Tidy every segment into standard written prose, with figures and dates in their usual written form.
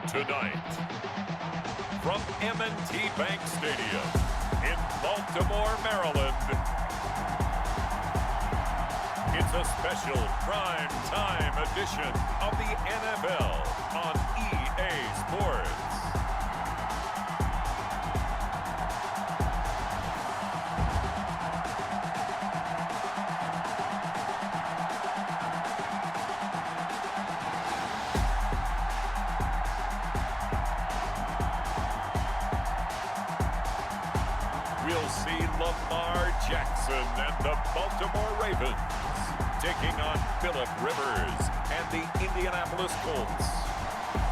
Tonight, from M&T Bank Stadium in Baltimore, Maryland, it's a special prime time edition of the NFL on EA Sports. We'll see Lamar Jackson and the Baltimore Ravens taking on Phillip Rivers and the Indianapolis Colts.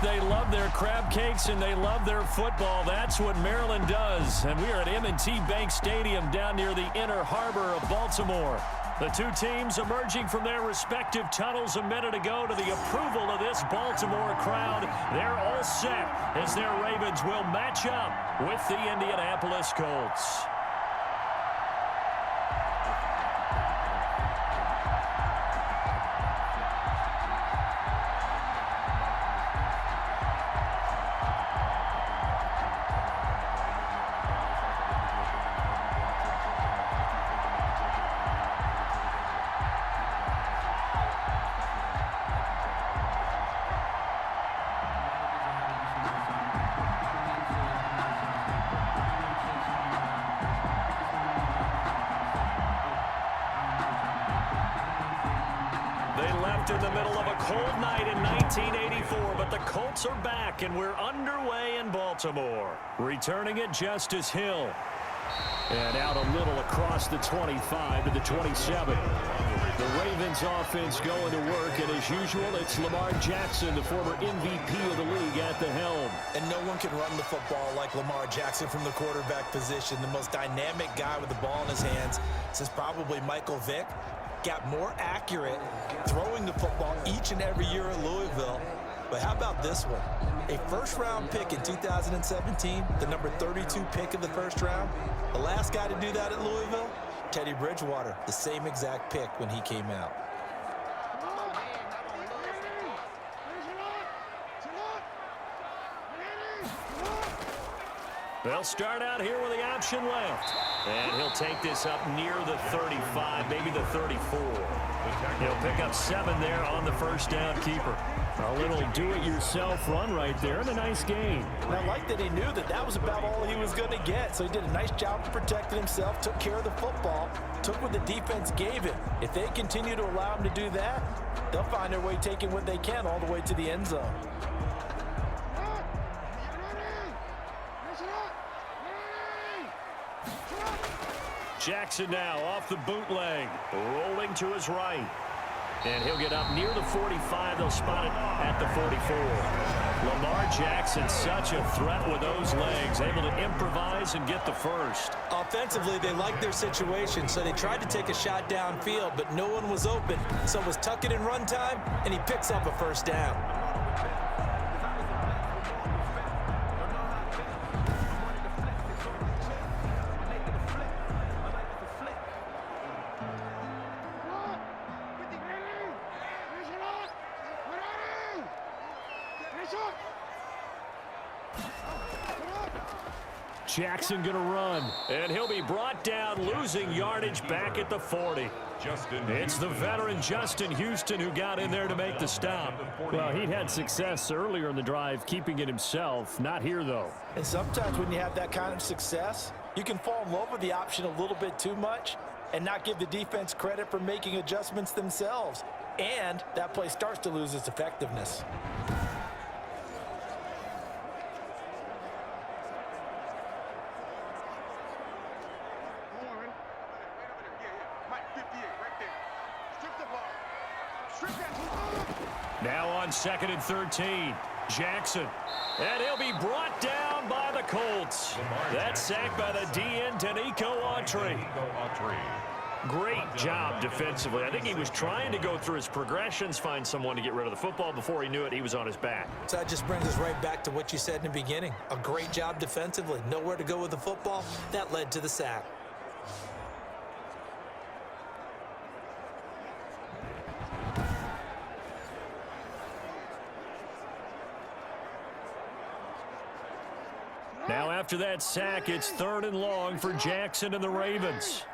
They love their crab cakes and they love their football. That's what Maryland does. And we are at M&T Bank Stadium down near the inner harbor of Baltimore. The two teams emerging from their respective tunnels a minute ago to the approval of this Baltimore crowd. They're all set as their Ravens will match up with the Indianapolis Colts. In the middle of a cold night in 1984, but the Colts are back, and we're underway in Baltimore. Returning it, Justice Hill. And out a little across the 25 to the 27. The Ravens offense going to work, and as usual, it's Lamar Jackson, the former MVP of the league, at the helm. And no one can run the football like Lamar Jackson from the quarterback position. The most dynamic guy with the ball in his hands since probably Michael Vick. Got more accurate throwing the football each and every year at Louisville. But how about this one? A first-round pick in 2017, the number 32 pick of the first round. The last guy to do that at Louisville, Teddy Bridgewater, the same exact pick when he came out. They'll start out here with the option left. And he'll take this up near the 35, maybe the 34. He'll pick up 7 there on the first down keeper. A little do-it-yourself run right there and a nice gain. And I like that he knew that that was about all he was going to get. So he did a nice job of protecting himself, took care of the football, took what the defense gave him. If they continue to allow him to do that, they'll find their way taking what they can all the way to the end zone. Jackson now off the bootleg, rolling to his right. And he'll get up near the 45. They'll spot it at the 44. Lamar Jackson, such a threat with those legs, able to improvise and get the first. Offensively, they liked their situation, so they tried to take a shot downfield, but no one was open. So it was tuck it in run time, and he picks up a first down. Jackson going to run, and he'll be brought down, losing yardage back at the 40. It's the veteran Justin Houston who got in there to make the stop. Well, he'd had success earlier in the drive, keeping it himself. Not here, though. And sometimes when you have that kind of success, you can fall in love with the option a little bit too much and not give the defense credit for making adjustments themselves. And that play starts to lose its effectiveness. Now on 2nd and 13, Jackson. And he'll be brought down by the Colts. That's sacked by the DN, Danico Autry. Great job defensively. I think he was trying to go through his progressions, find someone to get rid of the football. Before he knew it, he was on his back. So that just brings us right back to what you said in the beginning. A great job defensively. Nowhere to go with the football. That led to the sack. Now after that sack, it's 3rd and long for Jackson and the Ravens.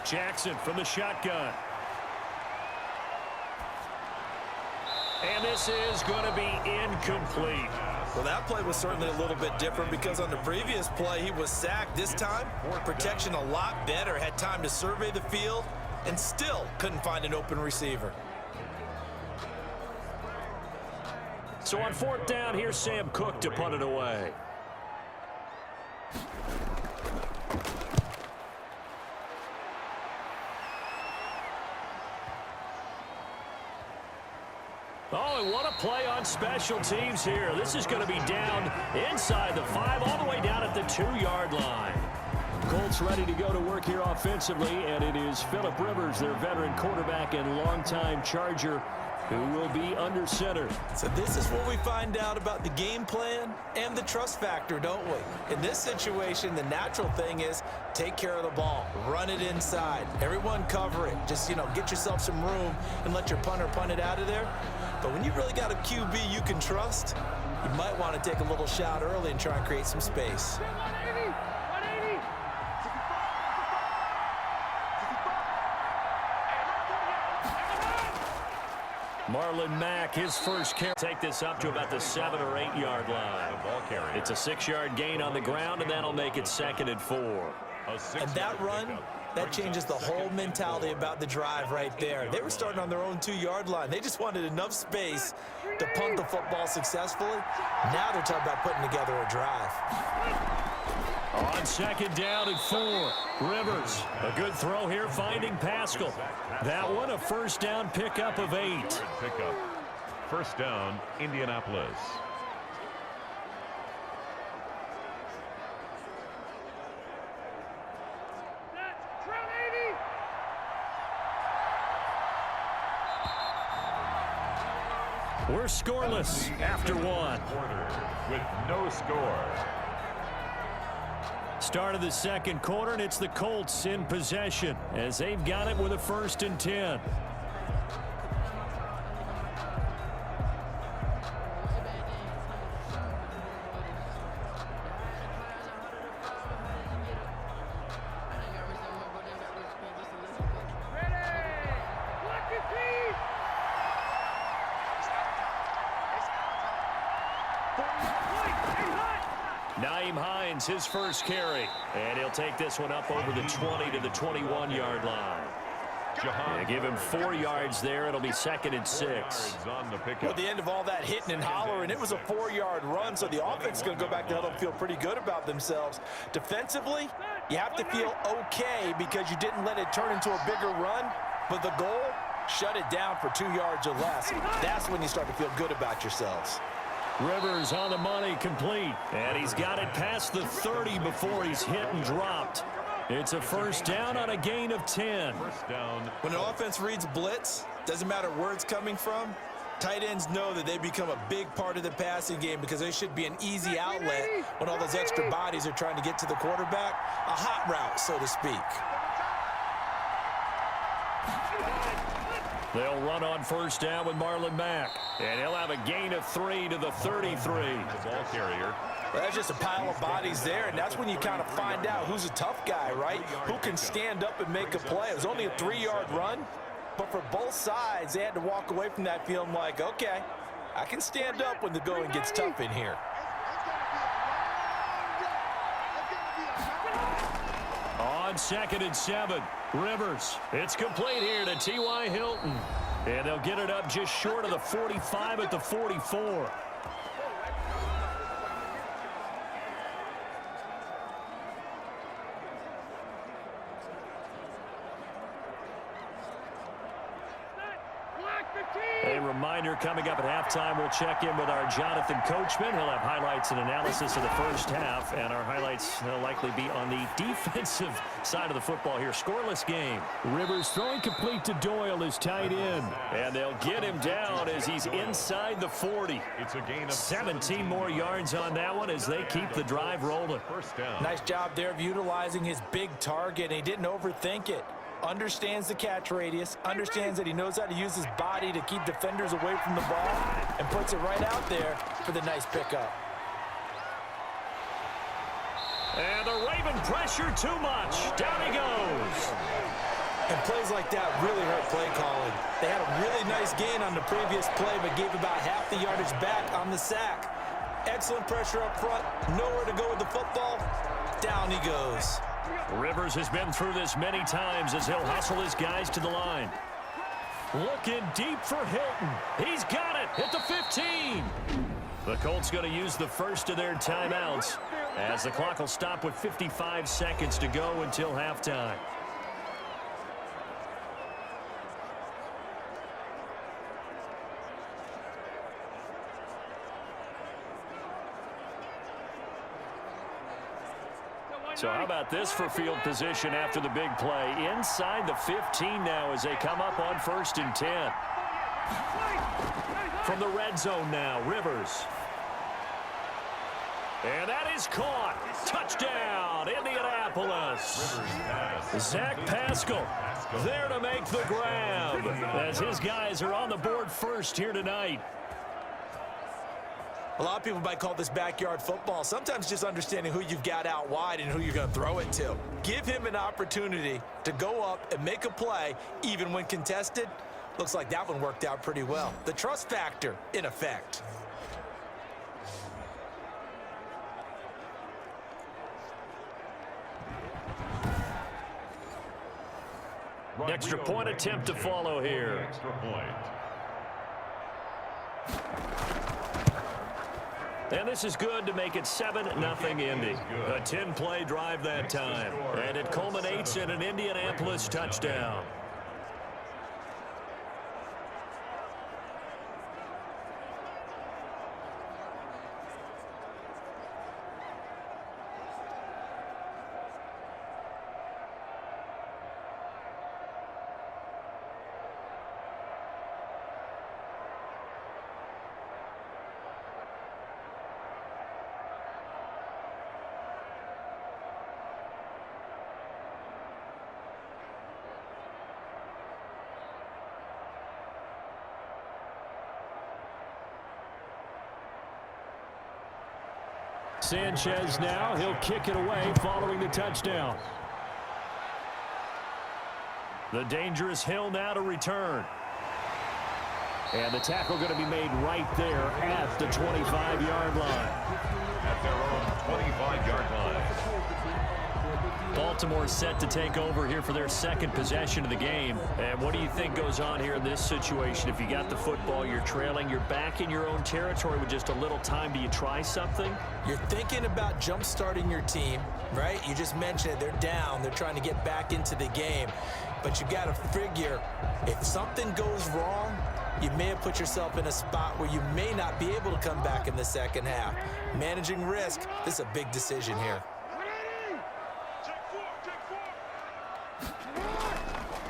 Jackson from the shotgun. And this is going to be incomplete. Well, that play was certainly a little bit different because on the previous play, he was sacked. This time, protection a lot better. Had time to survey the field and still couldn't find an open receiver. So on 4th down, here's Sam Cook to punt it away. Oh, and what a play on special teams here. This is going to be down inside the 5, all the way down at the 2-yard line. Colts ready to go to work here offensively, and it is Phillip Rivers, their veteran quarterback and longtime Charger, who will be under center. So this is what we find out about the game plan and the trust factor, don't we? In this situation, the natural thing is take care of the ball, run it inside, everyone cover it. Just, get yourself some room and let your punter punt it out of there. But when you really got a QB you can trust, you might want to take a little shot early and try and create some space. Marlon Mack, his first carry. Take this up to about the 7 or 8 yard line. It's a 6-yard gain on the ground, and that'll make it 2nd and 4. And that run, that changes the whole mentality about the drive right there. They were starting on their own 2-yard line. They just wanted enough space to punt the football successfully. Now they're talking about putting together a drive. On 2nd down and 4, Rivers. A good throw here, finding Pascal. That one, a 1st down pickup of 8. Pickup. 1st down, Indianapolis. We're scoreless after 1. With no score. Start of the 2nd quarter, and it's the Colts in possession as they've got it with a 1st and 10. His first carry, and he'll take this one up over the 20 to the 21-yard line. They give him 4 yards there. It'll be 2nd and 6. At the end of all that hitting and hollering, it was a 4-yard run, so the offense is going to go back to huddle and feel pretty good about themselves. Defensively, you have to feel okay because you didn't let it turn into a bigger run, but the goal, shut it down for 2 yards or less. That's when you start to feel good about yourselves. Rivers on the money, complete. And he's got it past the 30 before he's hit and dropped. It's a 1st down on a gain of 10. When an offense reads blitz, doesn't matter where it's coming from, tight ends know that they become a big part of the passing game because they should be an easy outlet when all those extra bodies are trying to get to the quarterback. A hot route, so to speak. They'll run on 1st down with Marlon Mack. And he'll have a gain of 3 to the 33. The ball carrier. Well, that's just a pile of bodies there, and that's when you kind of find out who's a tough guy, right? Who can stand up and make a play. It was only a 3-yard run, but for both sides, they had to walk away from that feeling like, okay, I can stand up when the going gets tough in here. On 2nd and 7, Rivers. It's complete here to T.Y. Hilton. And they'll get it up just short of the 45 at the 44. A reminder coming up at halftime, we'll check in with our Jonathan Coachman. He'll have highlights and analysis of the first half, and our highlights will likely be on the defensive side of the football here. Scoreless game. Rivers throwing complete to Doyle, is tight end. And they'll get him down as he's inside the 40. It's a gain of 17 more yards on that one as they keep the drive rolling. 1st down. Nice job there of utilizing his big target, and he didn't overthink it. understands the catch radius, understands that he knows how to use his body to keep defenders away from the ball, and puts it right out there for the nice pickup. And the Raven pressure too much. Down he goes. And plays like that really hurt play calling. They had a really nice gain on the previous play, but gave about half the yardage back on the sack. Excellent pressure up front. Nowhere to go with the football. Down he goes. Rivers has been through this many times as he'll hustle his guys to the line. Looking deep for Hilton. He's got it at the 15. The Colts going to use the first of their timeouts as the clock will stop with 55 seconds to go until halftime. So how about this for field position after the big play? Inside the 15 now as they come up on 1st and 10. From the red zone now, Rivers. And that is caught. Touchdown, Indianapolis. Zach Pascal there to make the grab as his guys are on the board first here tonight. A lot of people might call this backyard football. Sometimes just understanding who you've got out wide and who you're going to throw it to. Give him an opportunity to go up and make a play, even when contested. Looks like that one worked out pretty well. The trust factor, in effect. Extra point attempt to follow here. Extra point. And this is good to make it 7-0 Indy. A 10-play drive that time. And it culminates in an Indianapolis touchdown. Sanchez now, he'll kick it away following the touchdown. The dangerous Hill now to return. And the tackle going to be made right there at the 25-yard line. At their own 25-yard line. Baltimore set to take over here for their second possession of the game. And what do you think goes on here in this situation? If you got the football, you're trailing, you're back in your own territory with just a little time. Do you try something? You're thinking about jump-starting your team, right? You just mentioned it. They're down. They're trying to get back into the game. But you got to figure, if something goes wrong, you may have put yourself in a spot where you may not be able to come back in the second half. Managing risk, this is a big decision here.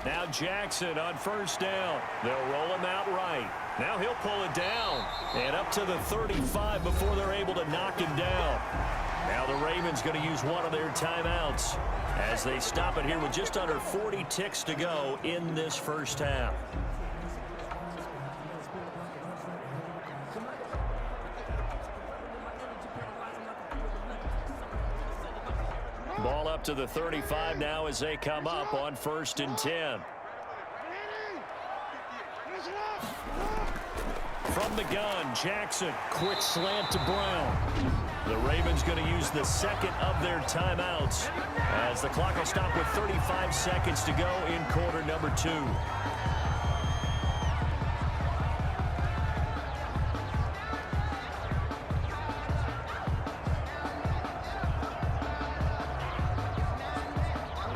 Now Jackson on first down. They'll roll him out right. Now he'll pull it down. And up to the 35 before they're able to knock him down. Now the Ravens going to use one of their timeouts as they stop it here with just under 40 ticks to go in this first half. Ball up to the 35 now as they come up on 1st and 10. From the gun, Jackson, quick slant to Brown. The Ravens going to use the second of their timeouts as the clock will stop with 35 seconds to go in quarter number 2.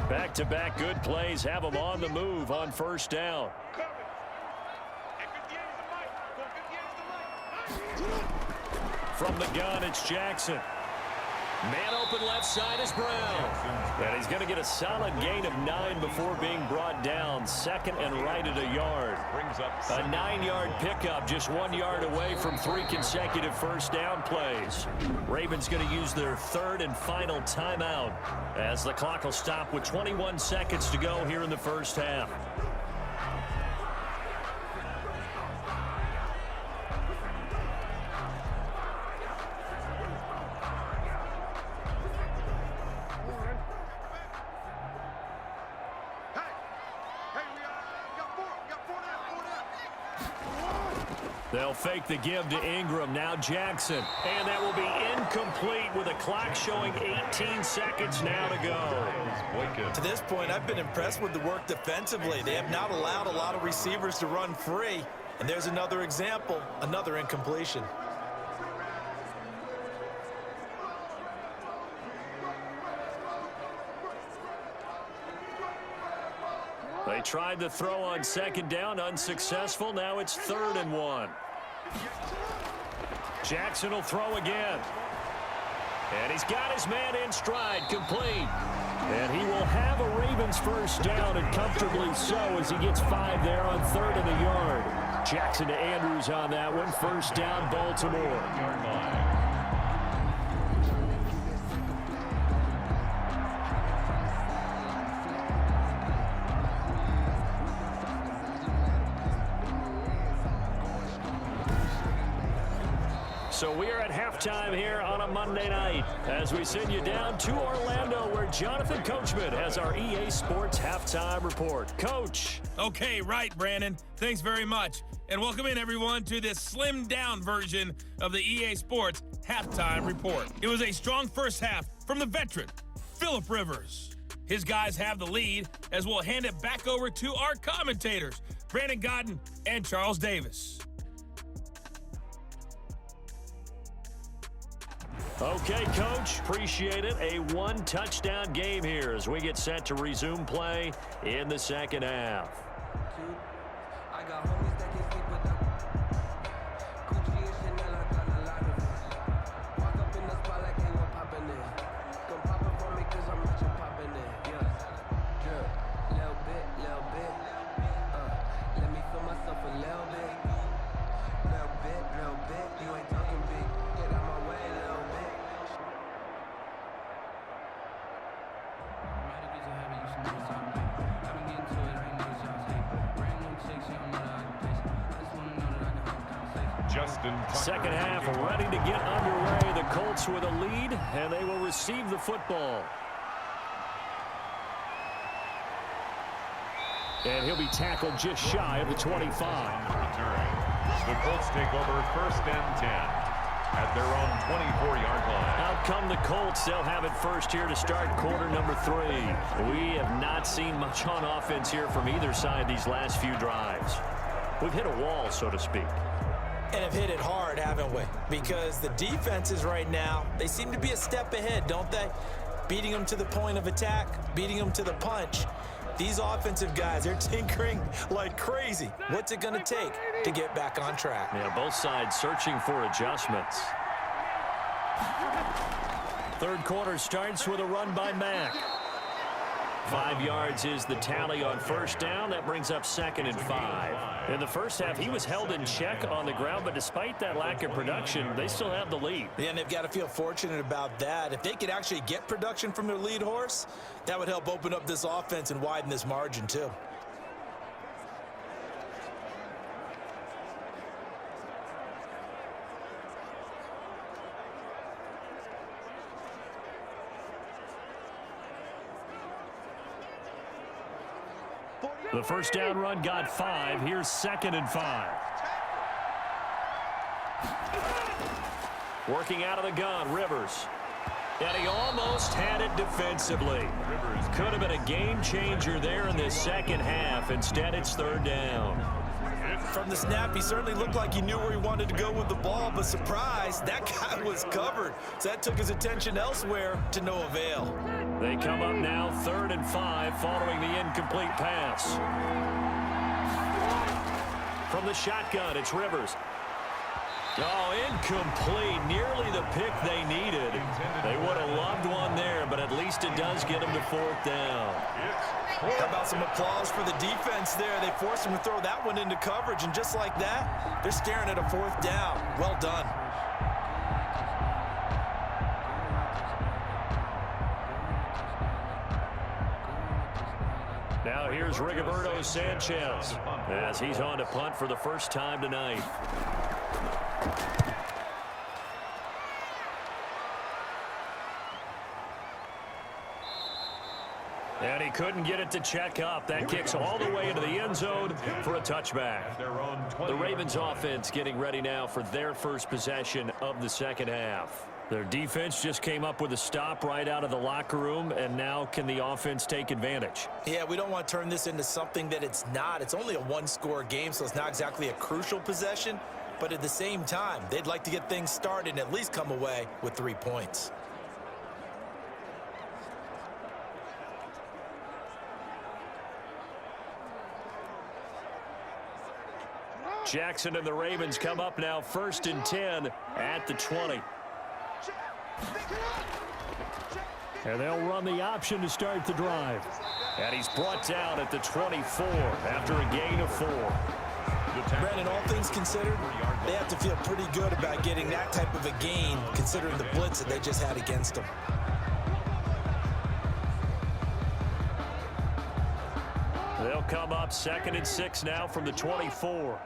Back-to-back good plays have them on the move on first down. From the gun, it's Jackson. Man open left side is Brown. And he's going to get a solid gain of 9 before being brought down. Second and right at a yard. A 9-yard pickup, just 1 yard away from 3 consecutive first down plays. Ravens going to use their third and final timeout as the clock will stop with 21 seconds to go here in the first half. They'll fake the give to Ingram. Now Jackson. And that will be incomplete with a clock showing 18 seconds now to go. To this point, I've been impressed with the work defensively. They have not allowed a lot of receivers to run free. And there's another example, another incompletion. They tried to throw on second down, unsuccessful. Now it's 3rd and 1. Jackson will throw again. And he's got his man in stride, complete. And he will have a Ravens first down, and comfortably so, as he gets 5 there on 3rd and a yard. Jackson to Andrews on that one. First down, Baltimore. So we are at halftime here on a Monday night as we send you down to Orlando, where Jonathan Coachman has our EA Sports Halftime Report. Coach. Okay, right, Brandon. Thanks very much. And welcome in, everyone, to this slimmed-down version of the EA Sports Halftime Report. It was a strong first half from the veteran, Phillip Rivers. His guys have the lead as we'll hand it back over to our commentators, Brandon Godden and Charles Davis. Okay, Coach, appreciate it. A one-touchdown game here as we get set to resume play in the second half. I got homies that can sleep with them. Gucci and Chanel, I got a lot of it. Walk up in the spot like ain't no poppin' it. Come pop it for me cause I'm not your poppin' it. Yeah, little bit. Let me feel myself a little bit. Little bit. You ain't talking big. Get out my way, little bit. Second half ready to get underway. The Colts with a lead, and they will receive the football. And he'll be tackled just shy of the 25. The Colts take over 1st and 10 at their own 24-yard line. Out come the Colts. They'll have it first here to start quarter number 3. We have not seen much on offense here from either side these last few drives. We've hit a wall, so to speak. And have hit it hard, haven't we? Because the defenses right now, they seem to be a step ahead, don't they? Beating them to the point of attack, beating them to the punch. These offensive guys, they're tinkering like crazy. What's it going to take to get back on track? Yeah, both sides searching for adjustments. Third quarter starts with a run by Mack. 5 yards is the tally on first down. That brings up 2nd and 5. In the first half, he was held in check on the ground, but despite that lack of production, they still have the lead. Yeah, and they've got to feel fortunate about that. If they could actually get production from their lead horse, that would help open up this offense and widen this margin too. The first down run got 5. Here's 2nd and 5. Working out of the gun, Rivers. And he almost had it defensively. Could have been a game changer there in the second half. Instead, it's 3rd down. From the snap, he certainly looked like he knew where he wanted to go with the ball, but surprise, that guy was covered. So that took his attention elsewhere to no avail. They come up now 3rd and 5 following the incomplete pass. From the shotgun, it's Rivers. Oh, incomplete. Nearly the pick they needed. They would have loved one there, but at least it does get them to fourth down. How about some applause for the defense there? They forced him to throw that one into coverage, and just like that, they're staring at a fourth down. Well done. Now here's Rigoberto Sanchez as he's on to punt for the first time tonight. And he couldn't get it to check up. That kicks all the way into the end zone for a touchback. The Ravens offense getting ready now for their first possession of the second half. Their defense just came up with a stop right out of the locker room, and now can the offense take advantage? Yeah, we don't want to turn this into something that it's not. It's only a one-score game, so it's not exactly a crucial possession. But at the same time, they'd like to get things started and at least come away with 3 points. Jackson and the Ravens come up now 1st and 10 at the 20. And they'll run the option to start the drive. And he's brought down at the 24 after a gain of 4. Brandon, all things considered, they have to feel pretty good about getting that type of a gain, considering the blitz that they just had against them. They'll come up 2nd and 6 now from the 24.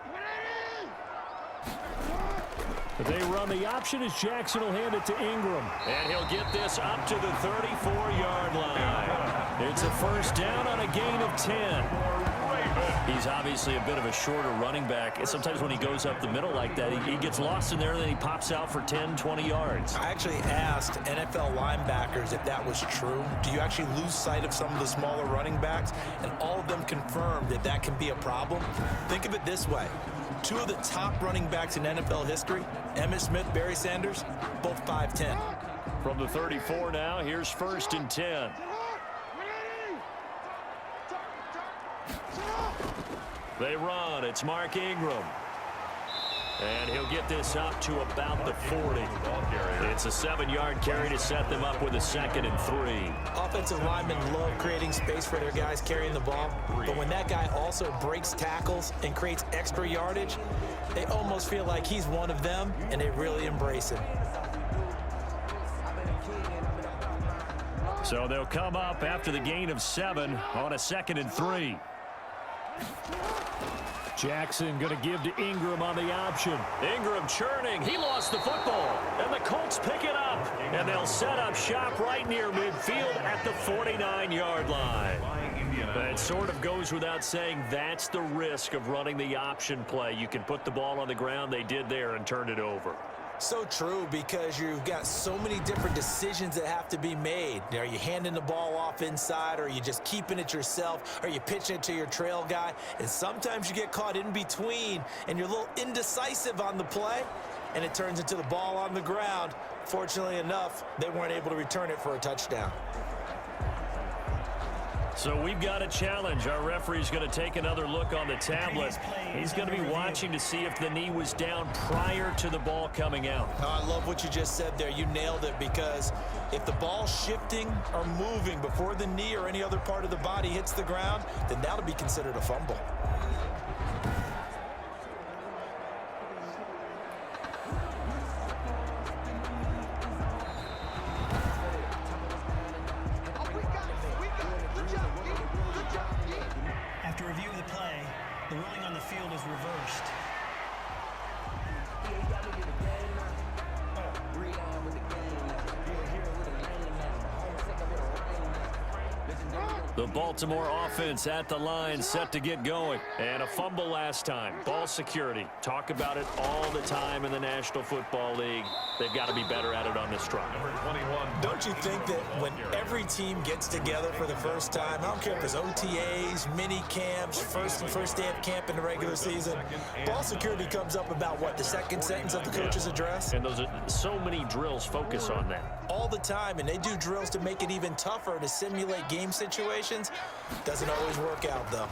They run the option as Jackson will hand it to Ingram. And he'll get this up to the 34-yard line. It's a first down on a gain of 10. He's obviously a bit of a shorter running back. And sometimes when he goes up the middle like that, he gets lost in there, and then he pops out for 10, 20 yards. I actually asked NFL linebackers if that was true. Do you actually lose sight of some of the smaller running backs? And all of them confirmed that that can be a problem. Think of it this way. 2 of the top running backs in NFL history, Emmitt Smith, Barry Sanders, both 5'10". From the 34 now, here's 1st and 10. They run. It's Mark Ingram. And he'll get this up to about the 40. It's a 7-yard carry to set them up with a 2nd and 3. Offensive linemen love creating space for their guys carrying the ball. But when that guy also breaks tackles and creates extra yardage, they almost feel like he's one of them, and they really embrace him. So they'll come up after the gain of 7 on a 2nd and 3. Jackson going to give to Ingram on the option. Ingram churning. He lost the football. And the Colts pick it up. And they'll set up shop right near midfield at the 49-yard line. It sort of goes without saying that's the risk of running the option play. You can put the ball on the ground. They did there and turned it over. So true, because you've got so many different decisions that have to be made. Are you handing the ball off inside, or are you just keeping it yourself? Are you pitching it to your trail guy? And sometimes you get caught in between, and you're a little indecisive on the play, and it turns into the ball on the ground. Fortunately enough, they weren't able to return it for a touchdown. So we've got a challenge. Our referee's going to take another look on the tablet. He's going to be watching to see if the knee was down prior to the ball coming out. I love what you just said there. You nailed it, because if the ball's shifting or moving before the knee or any other part of the body hits the ground, then that'll be considered a fumble. After review of the play, the ruling on the field is reversed. The Baltimore offense at the line, set to get going. And a fumble last time. Ball security. Talk about it all the time in the National Football League. They've got to be better at it on this drive. Don't you think that when every team gets together for the first time, I don't care if it's OTAs, mini camps, first day of camp in the regular season, ball security comes up about what, the second sentence of the coach's address? And those are so many drills focus on that. All the time, and they do drills to make it even tougher to simulate game situations. Doesn't always work out, though.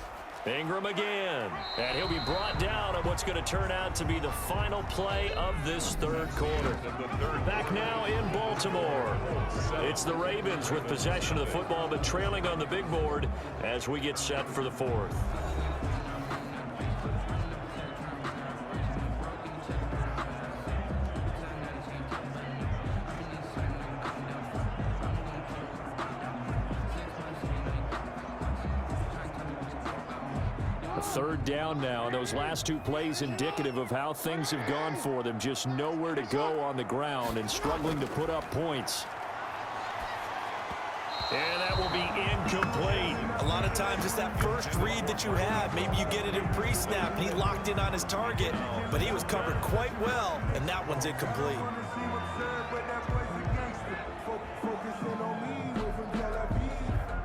Ingram again. And he'll be brought down on what's going to turn out to be the final play of this third quarter. Back now in Baltimore. It's the Ravens with possession of the football, but trailing on the big board as we get set for the fourth. Third down now. Those last two plays indicative of how things have gone for them. Just nowhere to go on the ground and struggling to put up points. And that will be incomplete. A lot of times it's that first read that you have. Maybe you get it in pre-snap and he locked in on his target, but he was covered quite well, and that one's incomplete.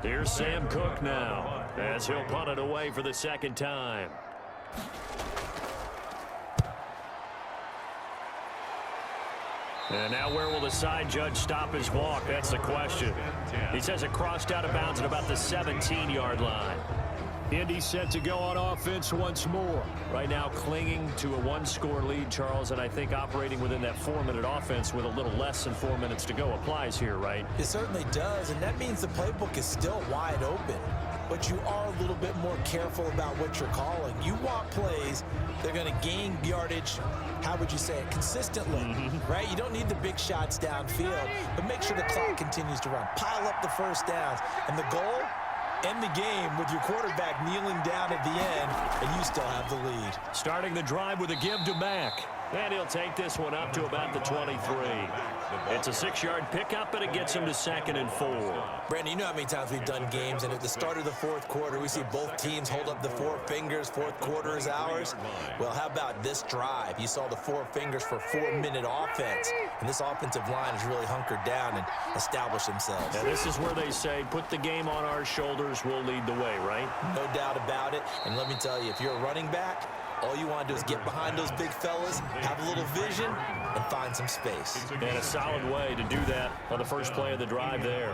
Here's Sam Cook now, as he'll punt it away for the second time. And now where will the side judge stop his walk? That's the question. He says it crossed out of bounds at about the 17-yard line. Indy set to go on offense once more. Right now clinging to a one-score lead, Charles, and I think operating within that 4-minute offense with a little less than 4 minutes to go applies here, right? It certainly does, and that means the playbook is still wide open. But you are a little bit more careful about what you're calling. You want plays that are going to gain yardage, how would you say it, consistently, right? You don't need the big shots downfield, but make sure the clock continues to run. Pile up the first downs, and the goal, end the game with your quarterback kneeling down at the end, and you still have the lead. Starting the drive with a give to Mack. And he'll take this one up to about the 23. It's a 6-yard pickup, and it gets him to 2nd and 4. Brandon, you know how many times we've done games, and at the start of the fourth quarter, we see both teams hold up the 4 fingers, fourth quarter is ours. Well, how about this drive? You saw the 4 fingers for 4-minute offense, and this offensive line has really hunkered down and established themselves. Now, this is where they say, put the game on our shoulders, we'll lead the way, right? No doubt about it, and let me tell you, if you're a running back, all you want to do is get behind those big fellas, have a little vision, and find some space. And a solid way to do that on the first play of the drive there.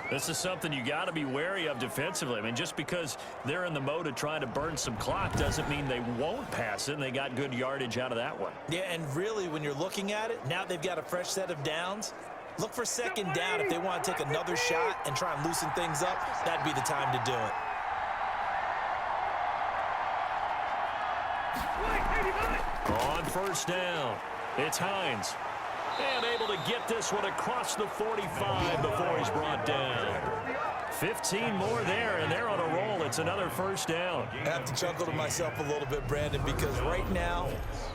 This is something you got to be wary of defensively. I mean, just because they're in the mode of trying to burn some clock doesn't mean they won't pass it, and they got good yardage out of that one. Yeah, and really, when you're looking at it, now they've got a fresh set of downs. Look for second down. If they want to take another shot and try and loosen things up, that'd be the time to do it. On first down, it's Hines. And able to get this one across the 45 before he's brought down. 15 more there, and they're on a roll. It's another first down. I have to chuckle to myself a little bit, Brandon, because right now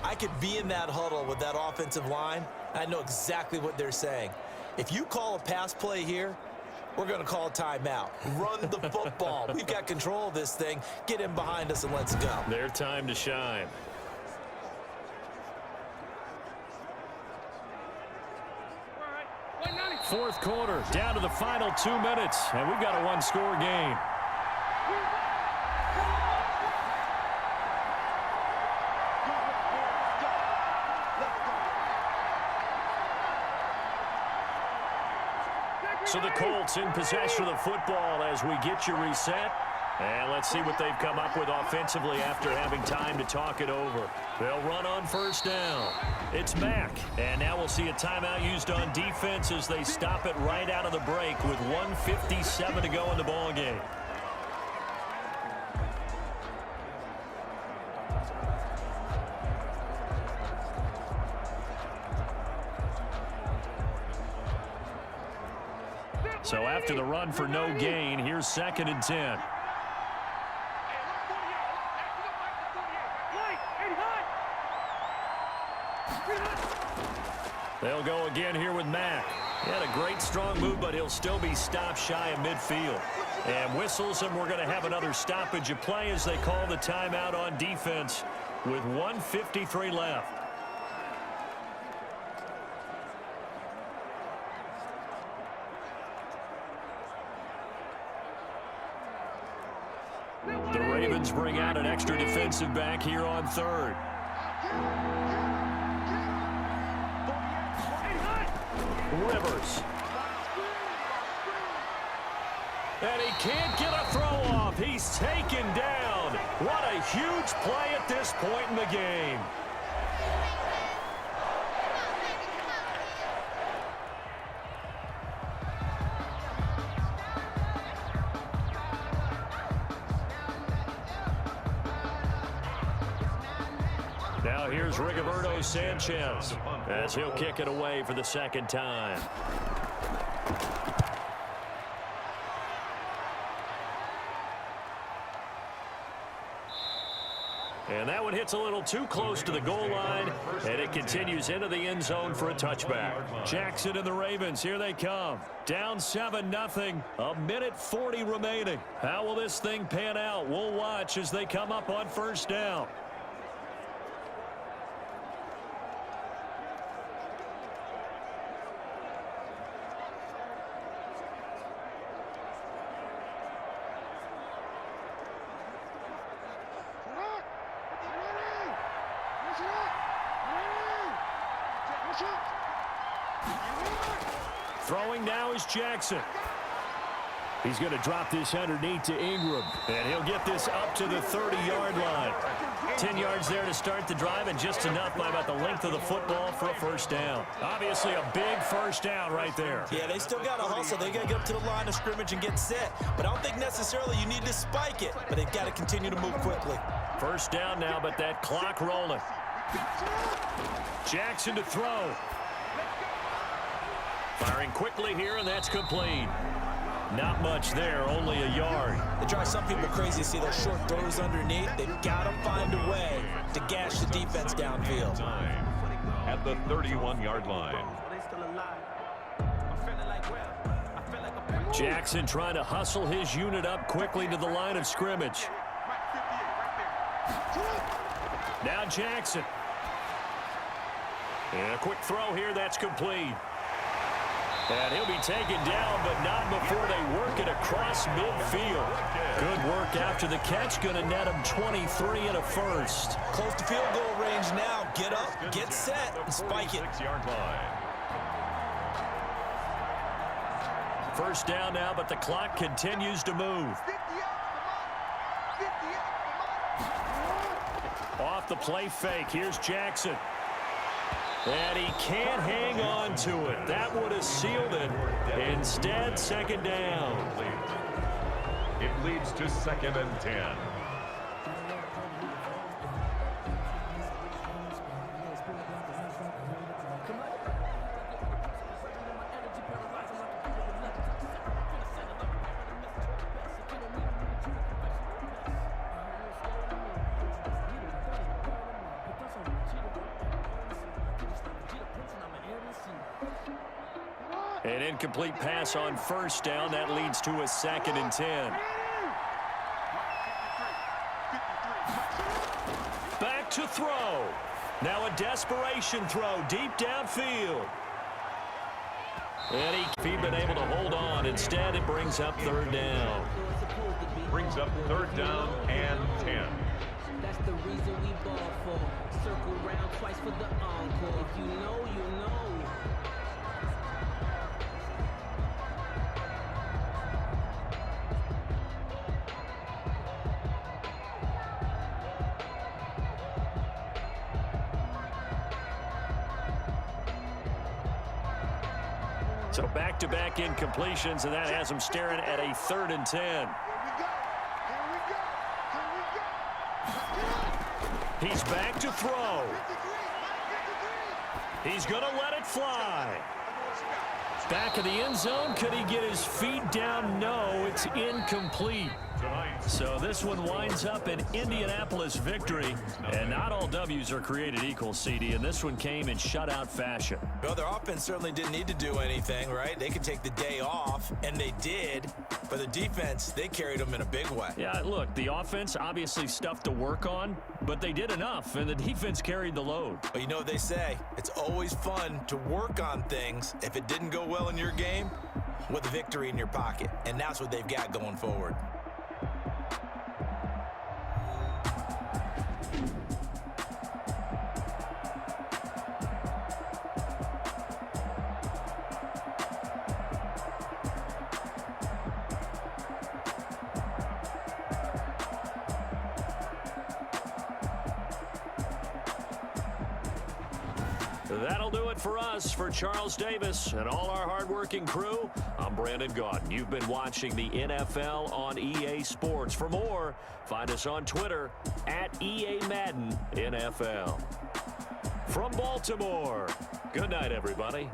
I could be in that huddle with that offensive line. I know exactly what they're saying. If you call a pass play here, we're going to call a timeout. Run the football. We've got control of this thing. Get in behind us and let's go. Their time to shine. Fourth quarter, down to the final 2 minutes, and we've got a one-score game. So the Colts in possession of the football as we get you reset. And let's see what they've come up with offensively after having time to talk it over. They'll run on first down. It's Mack. And now we'll see a timeout used on defense as they stop it right out of the break with 1:57 to go in the ball game. So after the run for no gain, here's 2nd and 10. They'll go again here with Mack. He had a great strong move, but he'll still be stopped shy of midfield. And whistles, and we're going to have another stoppage of play as they call the timeout on defense with 1:53 left. The Ravens bring out an extra defensive back here on third. Rivers. And he can't get a throw off. He's taken down. What a huge play at this point in the game. Now here's Rigoberto Sanchez as he'll kick it away for the second time. And that one hits a little too close to the goal line, and it continues into the end zone for a touchback. Jackson and the Ravens, here they come. Down 7-0, a minute 40 remaining. How will this thing pan out? We'll watch as they come up on first down. Throwing now is Jackson. He's going to drop this underneath to Ingram, and he'll get this up to the 30-yard line. 10 yards there to start the drive, and just enough by about the length of the football for a first down. Obviously a big first down right there. Yeah, they still got to hustle. They got to get up to the line of scrimmage and get set. But I don't think necessarily you need to spike it, but they've got to continue to move quickly. First down now, but that clock rolling. Jackson to throw. Firing quickly here, and that's complete. Not much there, only a yard. They drive some people crazy to see those short throws underneath. They've got to find a way to gash the defense downfield. At the 31-yard line. Jackson trying to hustle his unit up quickly to the line of scrimmage. Now Jackson. And a quick throw here, that's complete. And he'll be taken down, but not before they work it across midfield. Good work after the catch. Going to net him 23 and a first. Close to field goal range now. Get up, get set, and spike it. 6-yard line. First down now, but the clock continues to move. Off the play fake. Here's Jackson. And he can't hang on to it. That would have sealed it. Instead, second down. It leads to 2nd and 10. An incomplete pass on first down. That leads to a 2nd and 10. Back to throw. Now a desperation throw deep downfield. And he's been able to hold on. Instead, it brings up 3rd down. Brings up 3rd down and 10. That's the reason we ball for. Circle round twice for the encore. If you know, you know. So back-to-back incompletions, and that has him staring at a 3rd and 10. He's back to throw. He's going to let it fly. Back of the end zone. Could he get his feet down? No, it's incomplete. So this one winds up an Indianapolis victory, and not all W's are created equal, CD, and this one came in shutout fashion. Well, their offense certainly didn't need to do anything, right? They could take the day off, and they did. But the defense, they carried them in a big way. Yeah, look, the offense, obviously stuff to work on, but they did enough, and the defense carried the load. But you know what they say, it's always fun to work on things if it didn't go well in your game with a victory in your pocket, and that's what they've got going forward. That'll do it for us. For Charles Davis and all our hardworking crew, I'm Brandon Gaudin. You've been watching the NFL on EA Sports. For more, find us on Twitter at EA Madden NFL. From Baltimore, good night, everybody.